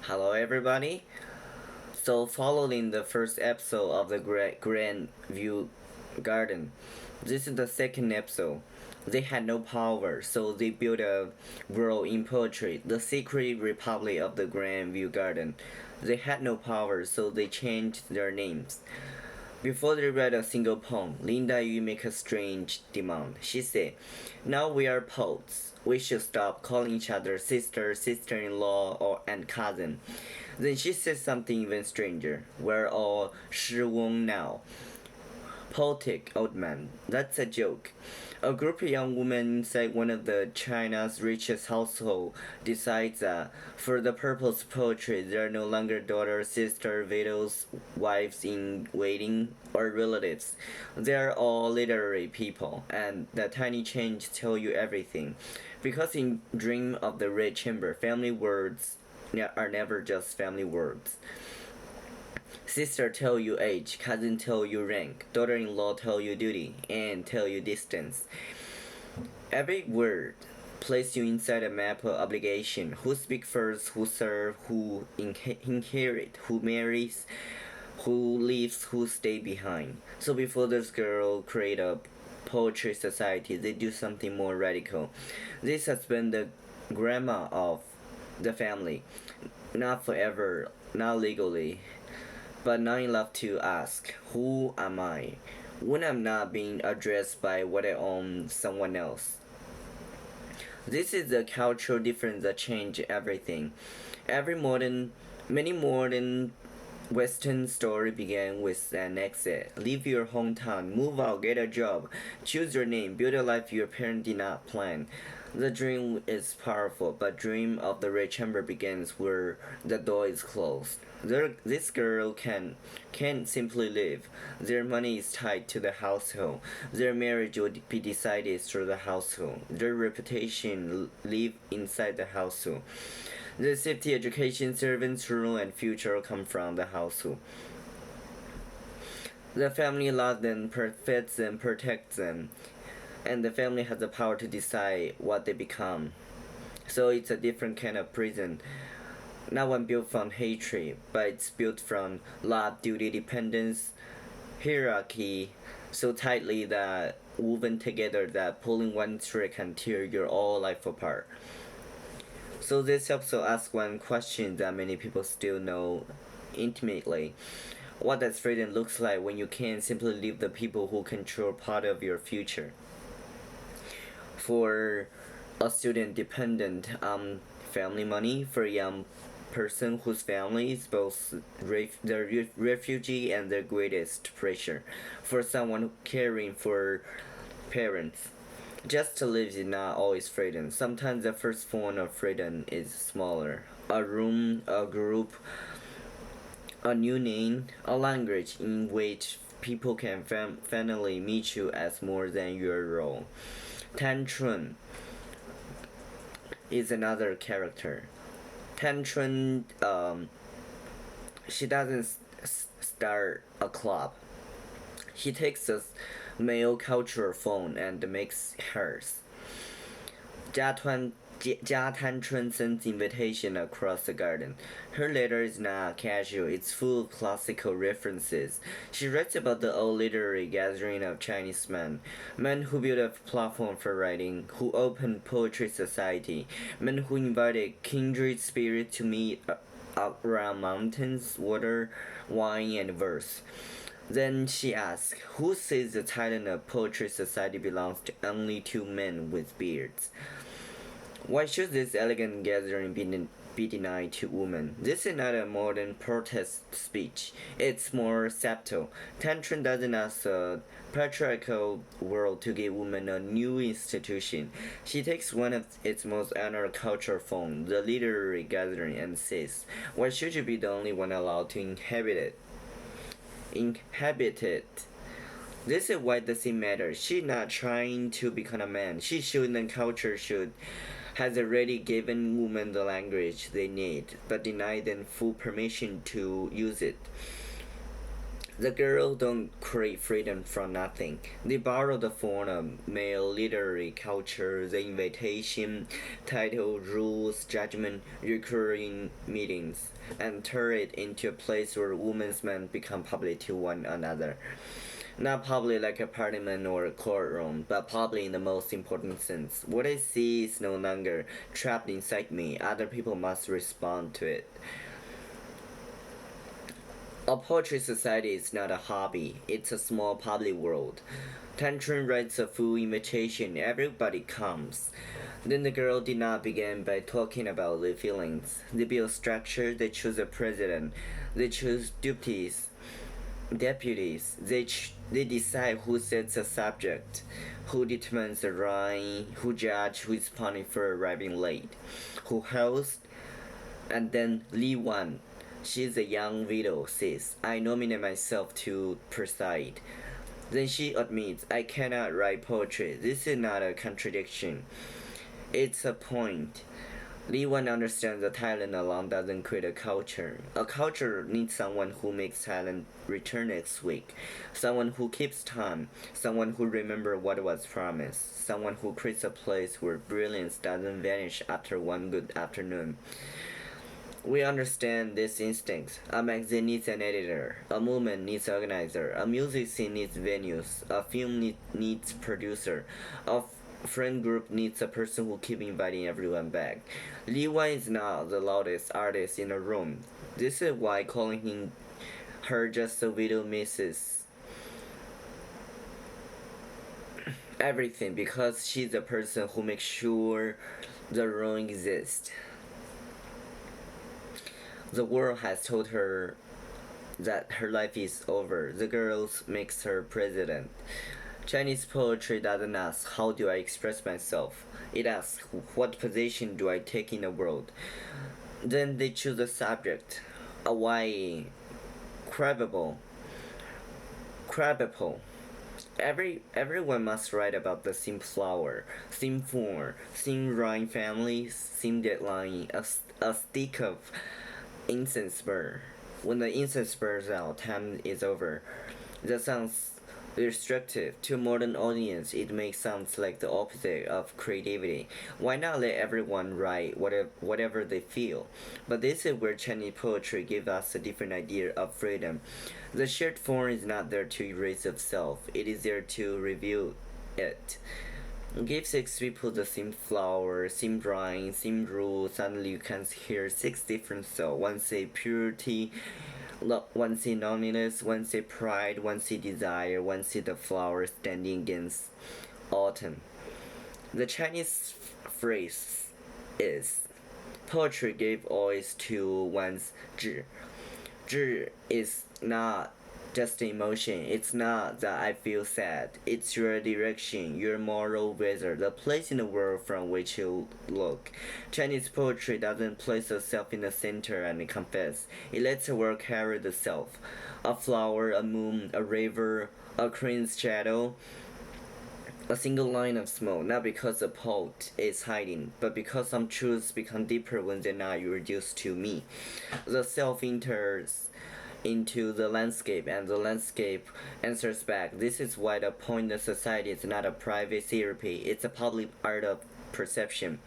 Hello, everybody. So, following the first episode of the Grand View Garden, this is the second episode. They had no power, so they built a world in poetry, the secret republic of the Grand View Garden. They had no power, so they changed their names. Before they read a single poem, Linda Yu make a strange demand. She said, "Now we are poets. We should stop calling each other sister, sister-in-law, or and cousin." Then she said something even stranger. "We're all Shi Wong now. Poetic old man. That's a joke." A group of young women inside one of the China's richest household decides that for the purpose of poetry, they are no longer daughters, sisters, widows, wives in waiting, or relatives. They are all literary people, and the tiny change tell you everything. Because in Dream of the Red Chamber, family words are never just family words. Sister tell you age, cousin tell you rank, daughter-in-law tell you duty, and tell you distance. Every word place you inside a map of obligation. Who speak first, who serve, who inherit, who marries, who leaves, who stay behind. So before this girl create a poetry society, they do something more radical. They suspend the grandma of the family, not forever, not legally, but not enough to ask, "Who am I?" when I'm not being addressed by what I own someone else. This is the cultural difference that change everything. Every many modern Western story began with an exit. Leave your hometown, move out, get a job, choose your name, build a life your parents did not plan. The dream is powerful, but dream of the red chamber begins where the door is closed. This girl can't simply live. Their money is tied to the household. Their marriage would be decided through the household. Their reputation live inside the household. The safety, education, servants, rule, and future come from the household. The family loves them, feeds them, protects them, and the family has the power to decide what they become. So it's a different kind of prison. Not one built from hatred, but it's built from love, duty, dependence, hierarchy, so tightly that woven together that pulling one thread can tear your whole life apart. So this episode asks one question that many people still know intimately. What does freedom looks like when you can't simply leave the people who control part of your future? For a student dependent on family money, for a young person whose family is both the refugee and their greatest pressure, for someone caring for parents. Just to live is not always freedom. Sometimes the first form of freedom is smaller. A room, a group, a new name, a language in which people can finally meet you as more than your role. Tantrun is another character. Tantrun, she doesn't start a club. He takes a male cultural phone and makes hers. Jia Tanchun sends invitation across the garden. Her letter is not casual, it's full of classical references. She writes about the old literary gathering of Chinese men who built a platform for writing, who opened poetry society, men who invited kindred spirits to meet around mountains, water, wine, and verse. Then she asks, "Who says the title of Poetry Society belongs to only two men with beards? Why should this elegant gathering be denied to women?" This is not a modern protest speech. It's more subtle. Tantrum doesn't ask a patriarchal world to give women a new institution. She takes one of its most honored cultural forms, the literary gathering, and says, "Why should you be the only one allowed to inhabit it?" This is why the scene matters. She's not trying to become a man. She's showing that culture has already given women the language they need, but denied them full permission to use it. The girls don't create freedom from nothing. They borrow the form of male literary culture, the invitation, title, rules, judgment, recurring meetings, and turn it into a place where women's men become public to one another. Not public like a parliament or a courtroom, but public in the most important sense. What I see is no longer trapped inside me. Other people must respond to it. A poetry society is not a hobby, it's a small public world. Tantrum writes a full invitation, everybody comes. Then the girl did not begin by talking about their feelings. They build structure, they choose a president, they choose deputies, they decide who sets a subject, who determines the rhyme, who judge who is punished for arriving late, who hosts, and then Li Wan. She's a young widow, says, I nominate myself to preside. Then she admits, I cannot write poetry. This is not a contradiction. It's a point. Li Wan understands that talent alone doesn't create a culture. A culture needs someone who makes talent return next week, someone who keeps time, someone who remembers what was promised, someone who creates a place where brilliance doesn't vanish after one good afternoon. We understand this instinct. A magazine needs an editor, a movement needs an organizer, a music scene needs venues, a film needs producer, a friend group needs a person who keeps inviting everyone back. Li Wan is not the loudest artist in the room. This is why calling her just a widow misses everything, because she's the person who makes sure the room exists. The world has told her that her life is over. The girls makes her president. Chinese poetry doesn't ask, how do I express myself? It asks, what position do I take in the world? Then they choose a subject. Hawaii. Credible. Credible. Everyone must write about the same flower, same form, same rhyme family, same deadline, a stick of incense burn. When the incense burns out, time is over. That sounds restrictive. To a modern audience, it makes sounds like the opposite of creativity. Why not let everyone write whatever they feel? But this is where Chinese poetry gives us a different idea of freedom. The shared form is not there to erase itself, it is there to reveal it. Give six people the same flower, same drawing, same rule, suddenly you can hear six different souls. One say purity, one say loneliness, one say pride, one say desire, one say the flower standing against autumn. The Chinese phrase is poetry gave voice to one's zhi. Zhi is not just emotion. It's not that I feel sad. It's your direction, your moral weather, the place in the world from which you look. Chinese poetry doesn't place the self in the center and confess. It lets the world carry the self. A flower, a moon, a river, a crane's shadow, a single line of smoke, not because the poet is hiding, but because some truths become deeper when they're not reduced to me. The self enters into the landscape, and the landscape answers back. This is why the point of society is not a private therapy, it's a public art of perception.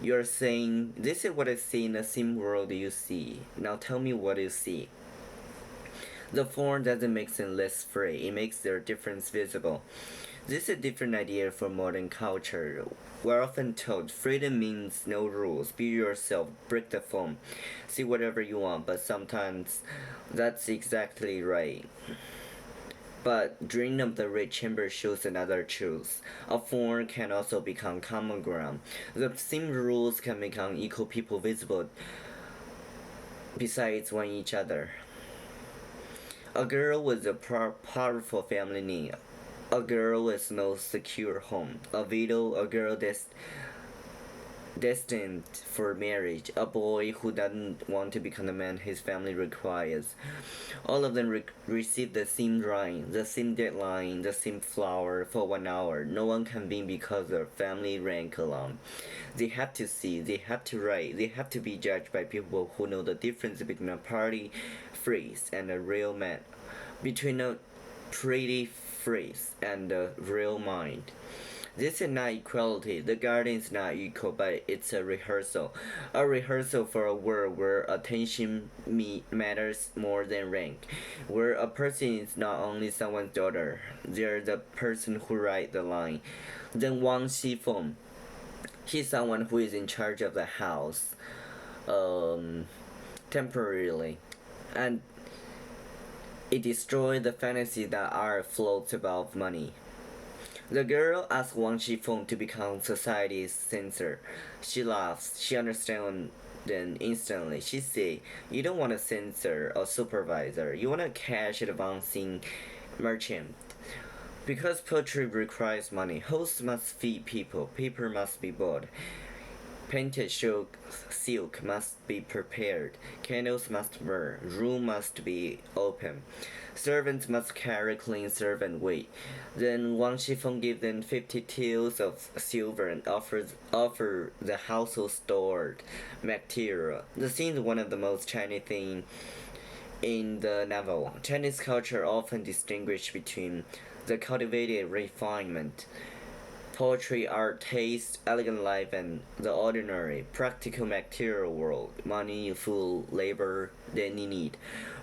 You're saying, this is what I see in the same world you see. Now tell me what you see. The form doesn't make them less free, it makes their difference visible. This is a different idea for modern culture. We're often told freedom means no rules, be yourself, break the form, see whatever you want, but sometimes that's exactly right. But Dream of the Red Chamber shows another truth. A form can also become common ground. The same rules can become equal people visible besides one each other. A girl with a powerful family name. A girl with no secure home. A widow, a girl destined for marriage. A boy who doesn't want to become the man his family requires. All of them receive the same drawing, the same deadline, the same flower for 1 hour. No one can win because of family rank alone. They have to see, they have to write, they have to be judged by people who know the difference between a party phrase and a real man between a pretty phrase and a real mind. This is not equality. The garden is not equal, but it's a rehearsal. A rehearsal for a world where attention matters more than rank. Where a person is not only someone's daughter, they're the person who writes the line. Then Wang Xifeng, he's someone who is in charge of the house, um, temporarily. And it destroyed the fantasy that art floats above money. The girl asks Wang Xifeng to become society's censor. She laughs. She understands then instantly. She says, "You don't want a censor or supervisor. You want a cash advancing merchant." Because poetry requires money, hosts must feed people, paper must be bought, painted silk must be prepared, candles must burn, room must be open, servants must carry clean servant weight. Then Wang Xifeng gives them 50 taels of silver and offer the household stored material. The scene is one of the most Chinese things in the novel. Chinese culture often distinguishes between the cultivated refinement, poetry, art, taste, elegant life, and the ordinary, practical material world, money, food, labor, they need.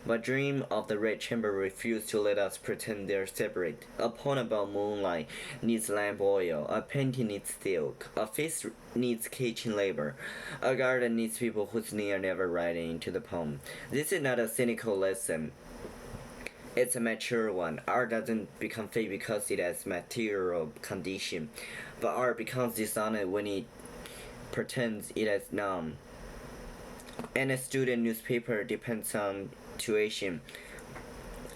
But dream of the red chamber refuse to let us pretend they're separate. A poem about moonlight needs lamp oil, a painting needs silk, a feast needs kitchen labor, a garden needs people whose name are never written into the poem. This is not a cynical lesson. It's a mature one. Art doesn't become fake because it has material condition, but art becomes dishonest when it pretends it has none. And a student newspaper depends on tuition.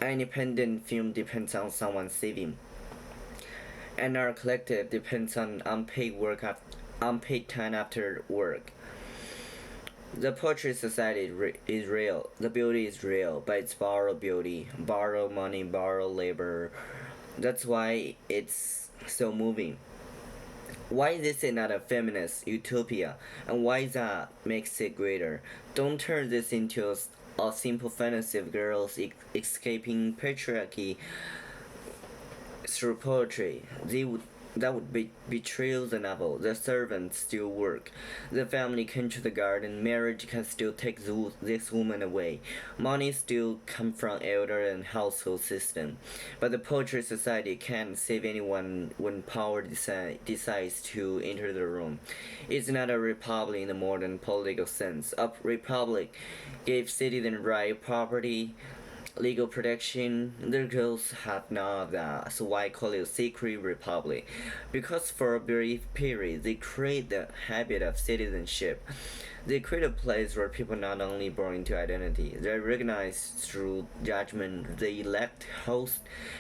An independent film depends on someone saving. And our collective depends on unpaid time after work. The poetry society is real. The beauty is real, but it's borrowed beauty, borrowed money, borrowed labor. That's why it's so moving. Why this is not a feminist utopia, and why that makes it greater. Don't turn this into a simple fantasy of girls escaping patriarchy through poetry. That would betray the novel. The servants still work. The family can to the garden. Marriage can still take this woman away. Money still come from elder and household system. But the poetry society can't save anyone when power decides to enter the room. It's not a republic in the modern political sense. A republic gave citizens right, property, legal protection. The girls have none of that, so why call it a secret republic? Because for a brief period, they create the habit of citizenship. They create a place where people not only born into identity, they're recognized through judgment. They elect, host,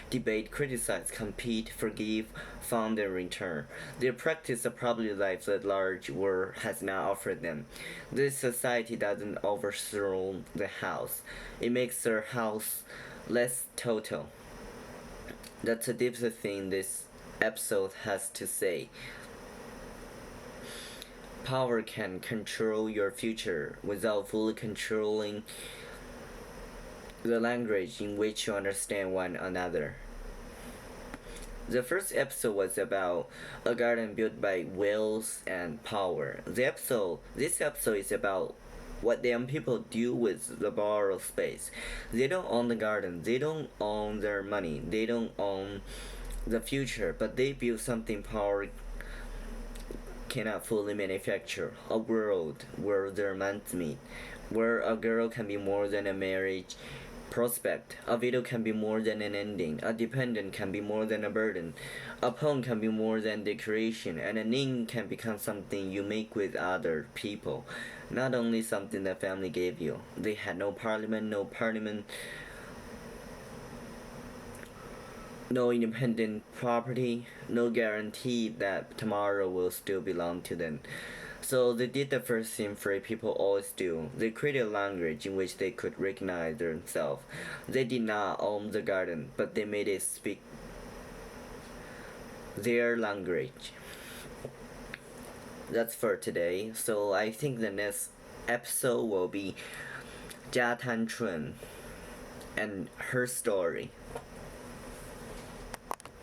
debate, criticize, compete, forgive, fund, and return. They practice a probably life that large world has not offered them. This society doesn't overthrow the house; it makes their house less total. That's the deepest thing this episode has to say. Power can control your future without fully controlling the language in which you understand one another. The first episode was about a garden built by wills and power. This episode is about what the young people do with the borrowed space. They don't own the garden, they don't own their money, they don't own the future, but they build something power cannot fully manufacture. A world where their minds meet, where a girl can be more than a marriage prospect, a video can be more than an ending, a dependent can be more than a burden, a poem can be more than decoration, and a name can become something you make with other people, not only something the family gave you. They had no parliament, no independent property, no guarantee that tomorrow will still belong to them. So they did the first thing free people always do. They created a language in which they could recognize themselves. They did not own the garden, but they made it speak their language. That's for today. So I think the next episode will be Jia Tan Chun. and her story.